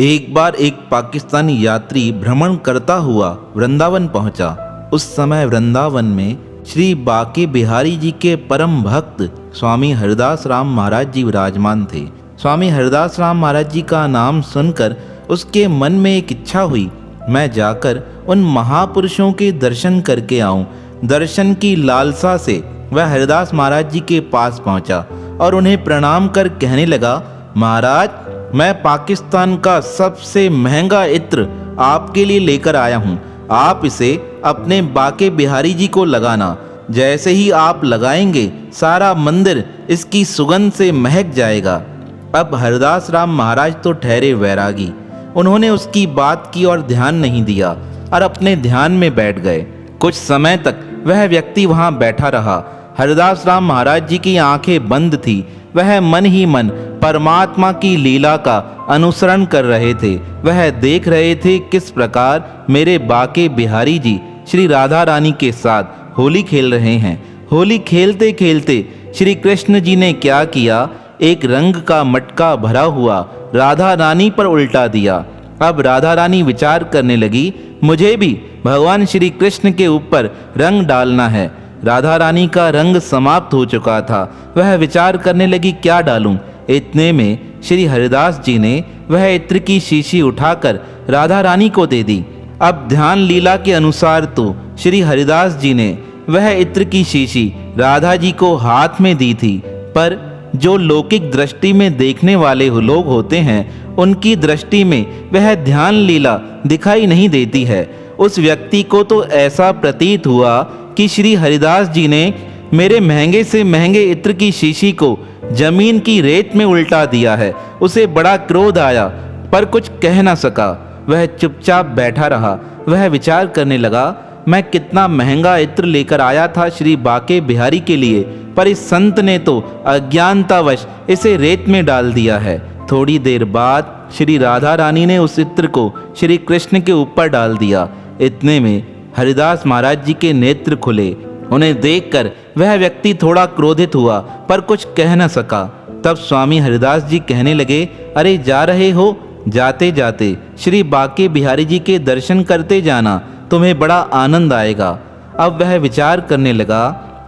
एक बार एक पाकिस्तानी यात्री भ्रमण करता हुआ वृंदावन पहुंचा। उस समय वृंदावन में श्री बाके बिहारी जी के परम भक्त स्वामी हरिदास राम महाराज जी विराजमान थे। स्वामी हरिदास राम महाराज जी का नाम सुनकर उसके मन में एक इच्छा हुई, मैं जाकर उन महापुरुषों के दर्शन करके आऊं। दर्शन की लालसा से वह हरिदास महाराज जी के पास पहुंचा और उन्हें प्रणाम कर कहने लगा, महाराज, मैं पाकिस्तान का सबसे महंगा इत्र आपके लिए लेकर आया हूँ। आप इसे अपने बाके बिहारी जी को लगाना। जैसे ही आप लगाएंगे सारा मंदिर इसकी सुगंध से महक जाएगा। अब हरिदास राम महाराज तो ठहरे वैरागी, उन्होंने उसकी बात की और ध्यान नहीं दिया और अपने ध्यान में बैठ गए। कुछ समय तक वह व्यक्ति वहाँ बैठा रहा। हरिदास राम महाराज जी की आंखें बंद थी। वह मन ही मन परमात्मा की लीला का अनुसरण कर रहे थे। वह देख रहे थे किस प्रकार मेरे बाके बिहारी जी श्री राधा रानी के साथ होली खेल रहे हैं। होली खेलते खेलते श्री कृष्ण जी ने क्या किया, एक रंग का मटका भरा हुआ राधा रानी पर उल्टा दिया। अब राधा रानी विचार करने लगी, मुझे भी भगवान श्री कृष्ण के ऊपर रंग डालना है। राधा रानी का रंग समाप्त हो चुका था। वह विचार करने लगी, क्या डालूं। इतने में श्री हरिदास जी ने वह इत्र की शीशी उठाकर राधा रानी को दे दी। अब ध्यान लीला के अनुसार तो श्री हरिदास जी ने वह इत्र की शीशी राधा जी को हाथ में दी थी, पर जो लौकिक दृष्टि में देखने वाले लोग होते हैं, उनकी दृष्टि में वह ध्यान लीला दिखाई नहीं देती है। उस व्यक्ति को तो ऐसा प्रतीत हुआ कि श्री हरिदास जी ने मेरे महंगे से महंगे इत्र की शीशी को जमीन की रेत में उल्टा दिया है। उसे बड़ा क्रोध आया, पर कुछ कह ना सका। वह चुपचाप बैठा रहा। वह विचार करने लगा, मैं कितना महंगा इत्र लेकर आया था श्री बाके बिहारी के लिए, पर इस संत ने तो अज्ञानतावश इसे रेत में डाल दिया है। थोड़ी देर बाद श्री राधा रानी ने उस इत्र को श्री कृष्ण के ऊपर डाल दिया। इतने में हरिदास महाराज जी के नेत्र खुले। उन्हें देखकर वह व्यक्ति थोड़ा क्रोधित हुआ, पर कुछ कह न सका। तब स्वामी हरिदास जी कहने लगे, अरे जा रहे हो, जाते जाते श्री बाके बिहारी जी के दर्शन करते जाना, तुम्हें बड़ा आनंद आएगा। अब वह विचार करने लगा,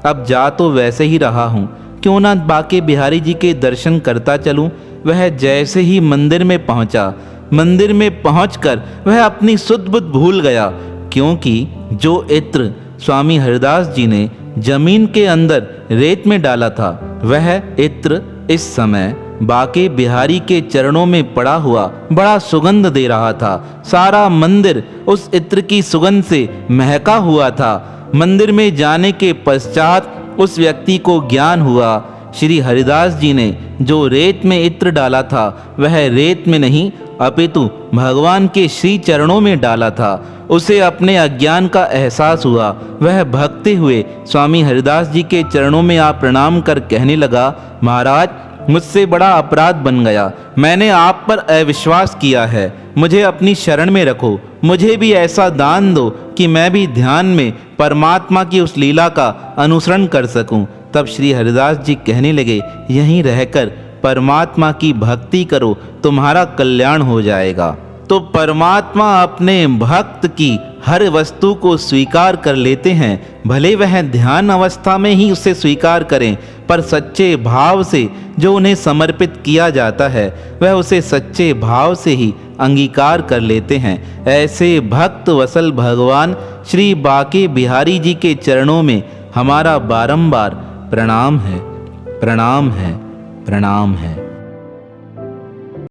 अब जा तो वैसे ही रहा हूँ, क्यों ना बाके बिहारी जी के दर्शन करता चलूँ। वह जैसे ही मंदिर में पहुँचा, मंदिर में पहुँचकर वह अपनी सुध बुध भूल गया, क्योंकि जो इत्र स्वामी हरिदास जी ने जमीन के अंदर रेत में डाला था, वह इत्र इस समय बाके बिहारी के चरणों में पड़ा हुआ बड़ा सुगंध दे रहा था। सारा मंदिर उस इत्र की सुगंध से महका हुआ था। मंदिर में जाने के पश्चात उस व्यक्ति को ज्ञान हुआ, श्री हरिदास जी ने जो रेत में इत्र डाला था, वह रेत में नहीं अपितु भगवान के श्री चरणों में डाला था। उसे अपने अज्ञान का एहसास हुआ। वह भगते हुए स्वामी हरिदास जी के चरणों में आ प्रणाम कर कहने लगा, महाराज, मुझसे बड़ा अपराध बन गया। मैंने आप पर अविश्वास किया है। मुझे अपनी शरण में रखो। मुझे भी ऐसा दान दो कि मैं भी ध्यान में परमात्मा की उस लीला का अनुसरण कर सकूं। तब श्री हरिदास जी कहने लगे, यहीं रहकर परमात्मा की भक्ति करो, तुम्हारा कल्याण हो जाएगा। तो परमात्मा अपने भक्त की हर वस्तु को स्वीकार कर लेते हैं। भले वह ध्यान अवस्था में ही उसे स्वीकार करें, पर सच्चे भाव से जो उन्हें समर्पित किया जाता है, वह उसे सच्चे भाव से ही अंगीकार कर लेते हैं। ऐसे भक्त वसल भगवान श्री बाके बिहारी जी के चरणों में हमारा बारंबार प्रणाम है, प्रणाम है, प्रणाम है।